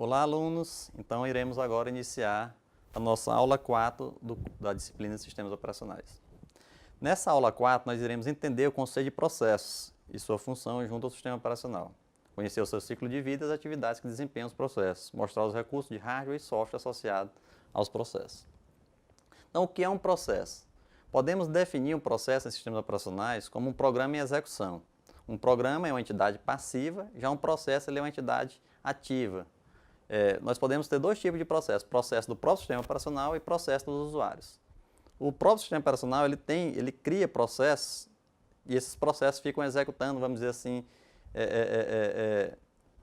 Olá, alunos! Então, iremos agora iniciar a nossa aula 4 da disciplina de Sistemas Operacionais. Nessa aula 4, nós iremos entender o conceito de processos e sua função junto ao sistema operacional, conhecer o seu ciclo de vida e as atividades que desempenham os processos, mostrar os recursos de hardware e software associados aos processos. Então, o que é um processo? Podemos definir um processo em sistemas operacionais como um programa em execução. Um programa é uma entidade passiva, já um processo ele é uma entidade ativa. Nós podemos ter dois tipos de processo, processo do próprio sistema operacional e processo dos usuários. O próprio sistema operacional ele cria processos e esses processos ficam executando, vamos dizer assim,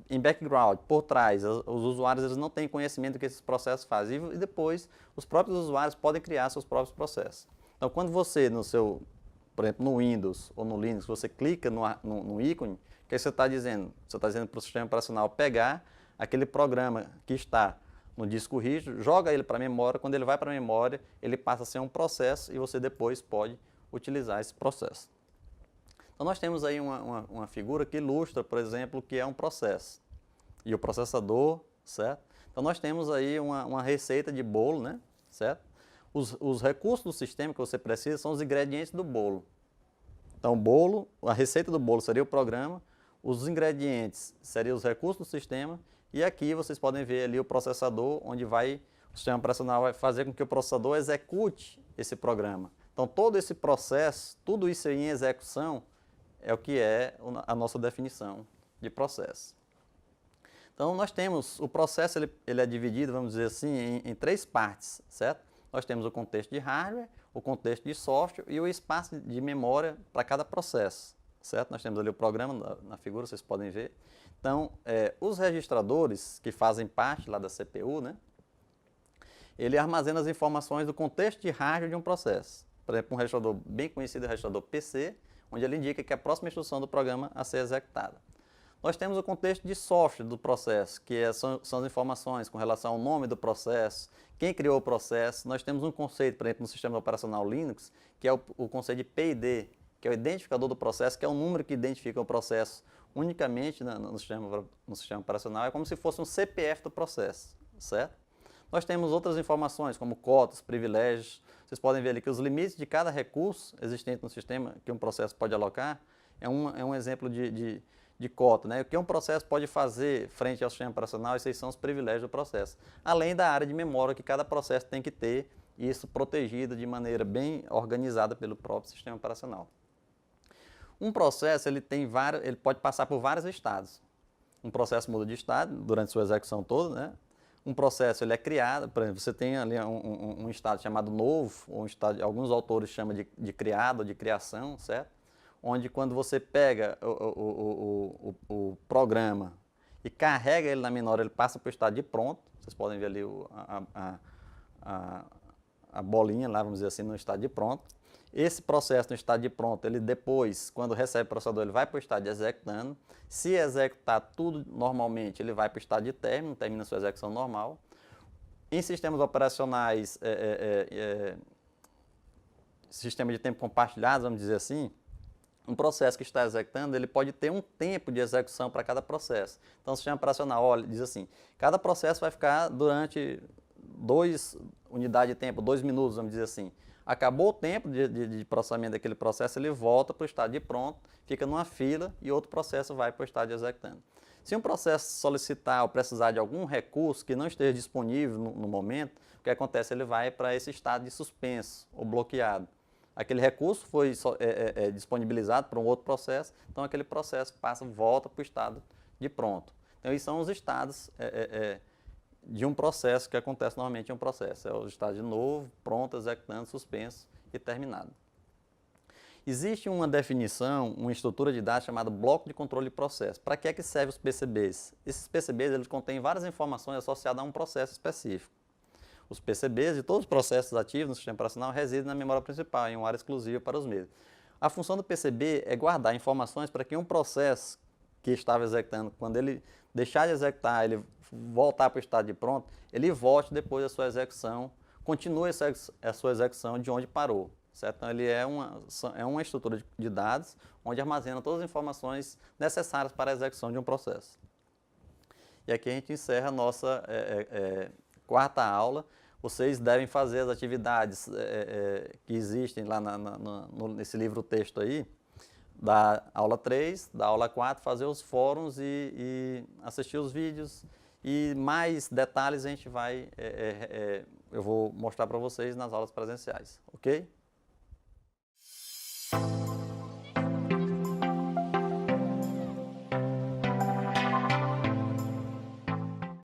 em background, por trás. Os usuários eles não têm conhecimento do que esses processos fazem e depois os próprios usuários podem criar seus próprios processos. Então, quando você, por exemplo, no Windows ou no Linux, você clica no ícone, o que você está dizendo? Você está dizendo para o sistema operacional pegar aquele programa que está no disco rígido, joga ele para a memória, quando ele vai para a memória, ele passa a ser um processo e você depois pode utilizar esse processo. Então nós temos aí uma figura que ilustra, por exemplo, o que é um processo. E o processador, certo? Então nós temos aí uma receita de bolo, né? Certo? Os recursos do sistema que você precisa são os ingredientes do bolo. Então o bolo, a receita do bolo seria o programa, os ingredientes seriam os recursos do sistema. E aqui vocês podem ver ali o processador, onde o sistema operacional vai fazer com que o processador execute esse programa. Então todo esse processo, tudo isso aí em execução, é o que é a nossa definição de processo. Então nós temos, o processo ele é dividido, vamos dizer assim, em três partes, certo? Nós temos o contexto de hardware, o contexto de software e o espaço de memória para cada processo, certo? Nós temos ali o programa na figura, vocês podem ver. Então, os registradores, que fazem parte lá da CPU, né, ele armazena as informações do contexto de hardware de um processo. Por exemplo, um registrador bem conhecido é o registrador PC, onde ele indica que é a próxima instrução do programa a ser executada. Nós temos o contexto de software do processo, que são as informações com relação ao nome do processo, quem criou o processo. Nós temos um conceito, por exemplo, no sistema operacional Linux, que é o conceito de PID, que é o identificador do processo, que é o número que identifica o processo unicamente no sistema operacional, é como se fosse um CPF do processo, certo? Nós temos outras informações, como cotas, privilégios. Vocês podem ver ali que os limites de cada recurso existente no sistema que um processo pode alocar é um exemplo de cota, né? O que um processo pode fazer frente ao sistema operacional, esses são os privilégios do processo. Além da área de memória que cada processo tem que ter, isso protegido de maneira bem organizada pelo próprio sistema operacional. Um processo ele pode passar por vários estados. Um processo muda de estado durante sua execução toda, né? Um processo ele é criado, por exemplo, você tem ali um estado chamado novo, ou um estado, alguns autores chamam de criado ou de criação, certo? Onde quando você pega o programa e carrega ele na memória, ele passa para o estado de pronto. Vocês podem ver ali a bolinha lá, vamos dizer assim, no estado de pronto. Esse processo no estado de pronto, ele depois, quando recebe o processador, ele vai para o estado de executando. Se executar tudo normalmente, ele vai para o estado de término, termina a sua execução normal. Em sistemas operacionais, sistema de tempo compartilhado, vamos dizer assim, um processo que está executando, ele pode ter um tempo de execução para cada processo. Então, o sistema operacional, olha, diz assim, cada processo vai ficar durante 2 unidades de tempo, 2 minutos, vamos dizer assim. Acabou o tempo de processamento daquele processo, ele volta para o estado de pronto, fica numa fila e outro processo vai para o estado de executando. Se um processo solicitar ou precisar de algum recurso que não esteja disponível no momento, o que acontece? Ele vai para esse estado de suspenso ou bloqueado. Aquele recurso foi disponibilizado para um outro processo, então aquele processo volta para o estado de pronto. Então, esses são os estados de um processo que acontece normalmente em um processo. É o estado de novo, pronto, executando, suspenso e terminado. Existe uma definição, uma estrutura de dados chamada bloco de controle de processo. Para que é que servem os PCBs? Esses PCBs eles contêm várias informações associadas a um processo específico. Os PCBs e todos os processos ativos no sistema operacional residem na memória principal, em uma área exclusiva para os mesmos. A função do PCB é guardar informações para que um processo que estava executando, quando ele deixar de executar, ele voltar para o estado de pronto, ele volte depois da sua execução, continue a sua execução de onde parou, certo? Então, ele é uma estrutura de dados onde armazena todas as informações necessárias para a execução de um processo. E aqui a gente encerra a nossa quarta aula. Vocês devem fazer as atividades que existem lá nesse livro-texto aí, da aula 3, da aula 4, fazer os fóruns e assistir os vídeos. E mais detalhes a gente eu vou mostrar para vocês nas aulas presenciais, ok?